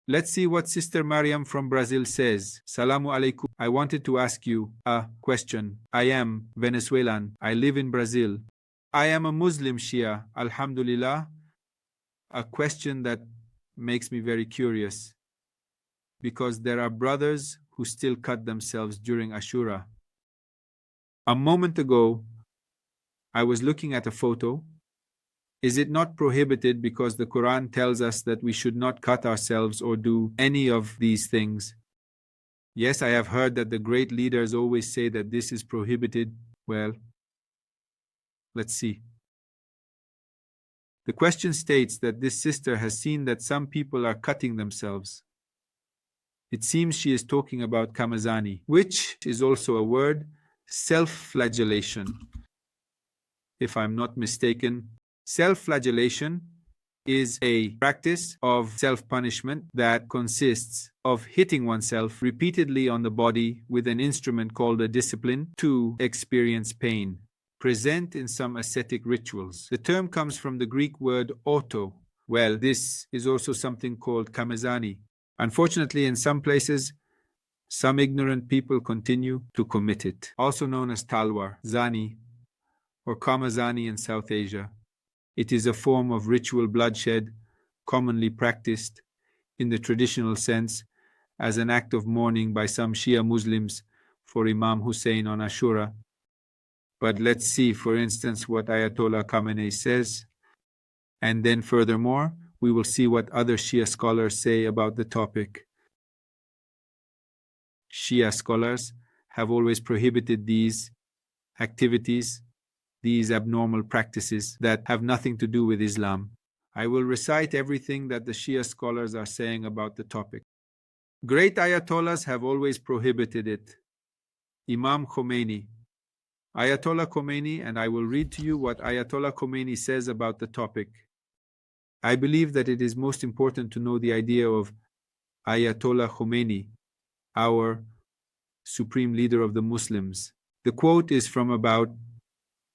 Let's see what Sister Mariam from Brazil says. Salamu alaikum. I wanted to ask you a question. I am Venezuelan. I live in Brazil. I am a Muslim Shia. Alhamdulillah. A question that makes me very curious, because there are brothers who still cut themselves during Ashura. A moment ago, I was looking at a photo. Is it not prohibited because the Quran tells us that we should not cut ourselves or do any of these things? Yes, I have heard that the great leaders always say that this is prohibited. Well, let's see. The question states that this sister has seen that some people are cutting themselves. It seems she is talking about qamazani, which is also a word, self-flagellation. If I'm not mistaken, self-flagellation is a practice of self-punishment that consists of hitting oneself repeatedly on the body with an instrument called a discipline to experience pain, present in some ascetic rituals. The term comes from the Greek word auto. Well, this is also something called qamazani. Unfortunately, in some places, some ignorant people continue to commit it, also known as talwar, zani, or qamazani in South Asia. It is a form of ritual bloodshed commonly practiced in the traditional sense as an act of mourning by some Shia Muslims for Imam Husain on Ashura. But let's see, for instance, what Ayatollah Khamenei says. And then furthermore, we will see what other Shia scholars say about the topic. Shia scholars have always prohibited these activities, these abnormal practices that have nothing to do with Islam. I will recite everything that the Shia scholars are saying about the topic. Great Ayatollahs have always prohibited it. Imam Khomeini. Ayatollah Khomeini, and I will read to you what Ayatollah Khomeini says about the topic. I believe that it is most important to know the idea of Ayatollah Khomeini, our supreme leader of the Muslims. The quote is from about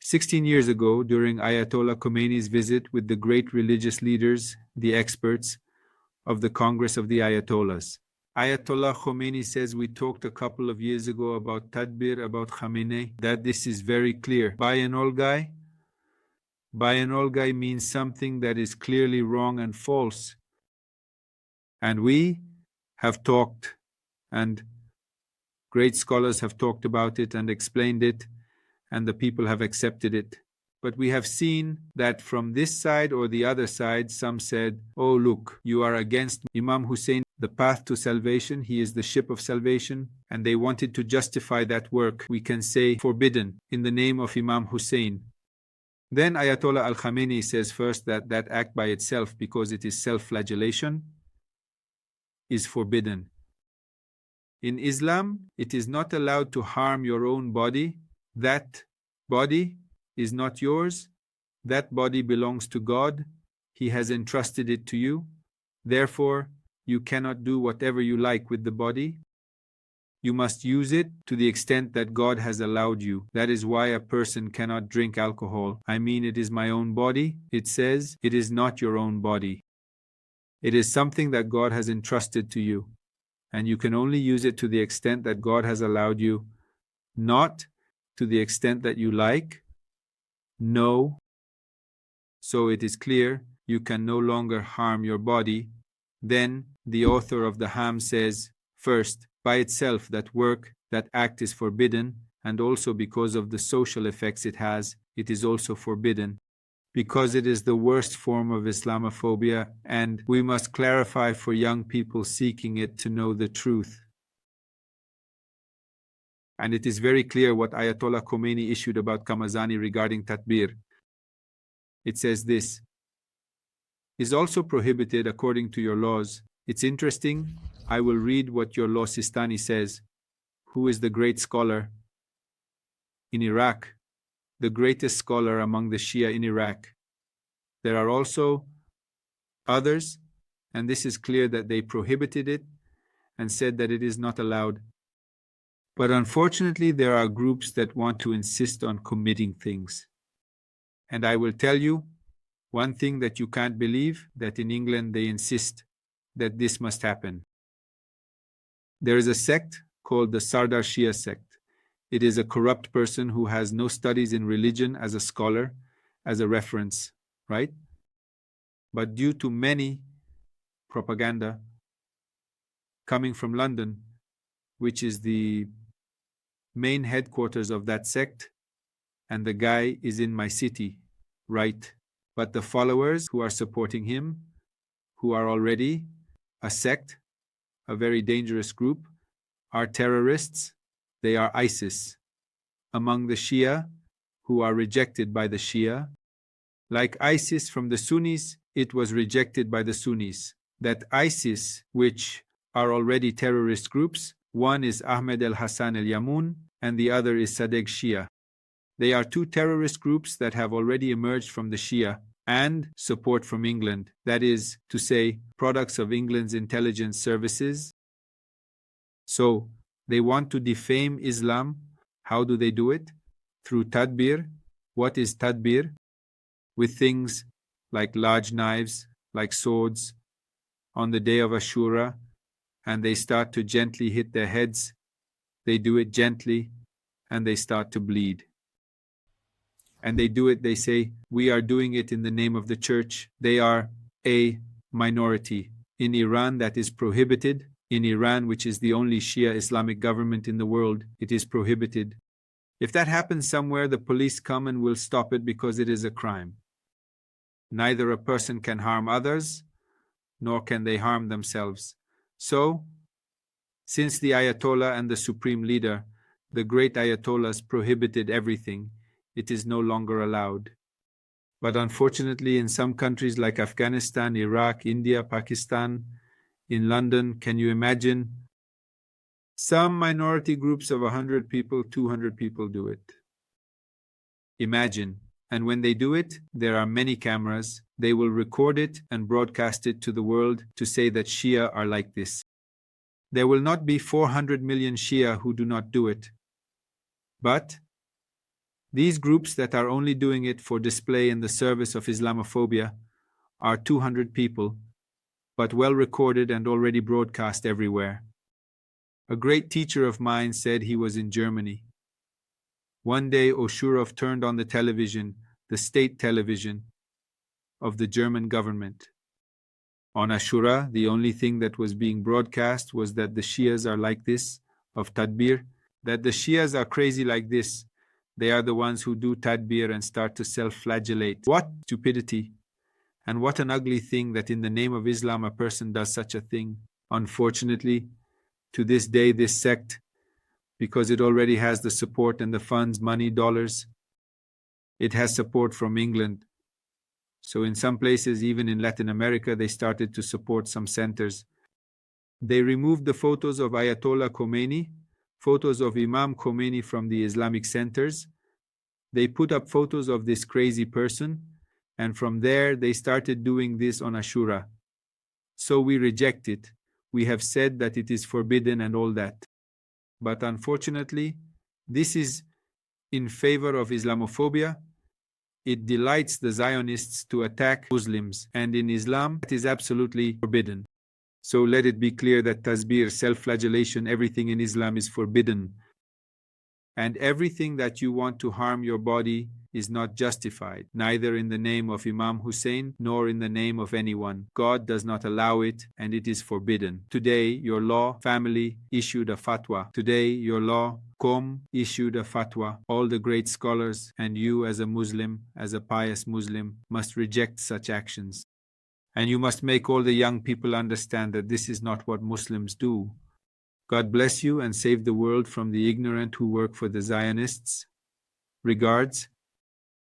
16 years ago during Ayatollah Khomeini's visit with the great religious leaders, the experts of the Congress of the Ayatollahs. Ayatollah Khomeini says we talked a couple of years ago about Tatbir, about Khamenei, that this is very clear. Bayan-ol-Gai means something that is clearly wrong and false. And we have talked, and great scholars have talked about it and explained it, and the people have accepted it. But we have seen that from this side or the other side, some said, oh look, you are against Imam Husain, the path to salvation, he is the ship of salvation, and they wanted to justify that work, we can say forbidden, in the name of Imam Husain. Then Ayatollah Al-Khamenei says first that that act by itself, because it is self-flagellation, is forbidden. In Islam, it is not allowed to harm your own body. That body is not yours. That body belongs to God. He has entrusted it to you. Therefore, you cannot do whatever you like with the body. You must use it to the extent that God has allowed you. That is why a person cannot drink alcohol. I mean, it is my own body. It says it is not your own body. It is something that God has entrusted to you, and you can only use it to the extent that God has allowed you, not to the extent that you like. No. So it is clear you can no longer harm your body. Then the author of the Ham says, first, by itself that work, that act is forbidden, and also because of the social effects it has, it is also forbidden, because it is the worst form of Islamophobia, and we must clarify for young people seeking it to know the truth. And it is very clear what Ayatollah Khomeini issued about qamazani regarding Tatbir. It says this, is also prohibited according to your laws. It's interesting. I will read what your law Sistani says, who is the great scholar in Iraq, the greatest scholar among the Shia in Iraq. There are also others, and this is clear that they prohibited it and said that it is not allowed. But unfortunately, there are groups that want to insist on committing things. And I will tell you one thing that you can't believe, that in England they insist that this must happen. There is a sect called the Sardar Shia sect. It is a corrupt person who has no studies in religion as a scholar, as a reference, right? But due to many propaganda coming from London, which is the main headquarters of that sect, and the guy is in my city, right? But the followers who are supporting him, who are already a sect, a very dangerous group, are terrorists. They are ISIS. Among the Shia, who are rejected by the Shia, like ISIS from the Sunnis, it was rejected by the Sunnis. That ISIS, which are already terrorist groups, one is Ahmed el-Hassan el-Yamun and the other is Sadegh Shia. They are two terrorist groups that have already emerged from the Shia and support from England, that is to say, products of England's intelligence services. So, they want to defame Islam. How do they do it? Through Tatbir. What is Tatbir? With things like large knives, like swords, on the day of Ashura, and they start to gently hit their heads. They do it gently, and they start to bleed. And they do it, they say, we are doing it in the name of the church. They are a minority. In Iran, that is prohibited. In Iran, which is the only Shia Islamic government in the world, it is prohibited. If that happens somewhere, the police come and will stop it because it is a crime. Neither a person can harm others, nor can they harm themselves. So, since the Ayatollah and the Supreme Leader, the great Ayatollahs, prohibited everything, it is no longer allowed. But unfortunately, in some countries like Afghanistan, Iraq, India, Pakistan, in London, can you imagine? Some minority groups of 100 people, 200 people do it. Imagine. And when they do it, there are many cameras. They will record it and broadcast it to the world to say that Shia are like this. There will not be 400 million Shia who do not do it. But these groups that are only doing it for display in the service of Islamophobia are 200 people, but well recorded and already broadcast everywhere. A great teacher of mine said he was in Germany. One day Ashura turned on the television, the state television of the German government. On Ashura, the only thing that was being broadcast was that the Shias are like this, of Tatbir, that the Shias are crazy like this. They are the ones who do Tatbir and start to self-flagellate. What stupidity! And what an ugly thing that in the name of Islam a person does such a thing. Unfortunately, to this day, this sect, because it already has the support and the funds, money, dollars, it has support from England. So in some places, even in Latin America, they started to support some centers. They removed the photos of Ayatollah Khomeini, photos of Imam Khomeini from the Islamic centers. They put up photos of this crazy person, and from there they started doing this on Ashura. So we reject it. We have said that it is forbidden and all that. But unfortunately, this is in favor of Islamophobia. It delights the Zionists to attack Muslims, and in Islam, it is absolutely forbidden. So let it be clear that Tatbir, self-flagellation, everything in Islam is forbidden. And everything that you want to harm your body is not justified, neither in the name of Imam Husain nor in the name of anyone. God does not allow it, and it is forbidden. Today, your law, family, issued a fatwa. Today, your law, Qom, issued a fatwa. All the great scholars, and you as a Muslim, as a pious Muslim, must reject such actions. And you must make all the young people understand that this is not what Muslims do. God bless you and save the world from the ignorant who work for the Zionists. Regards,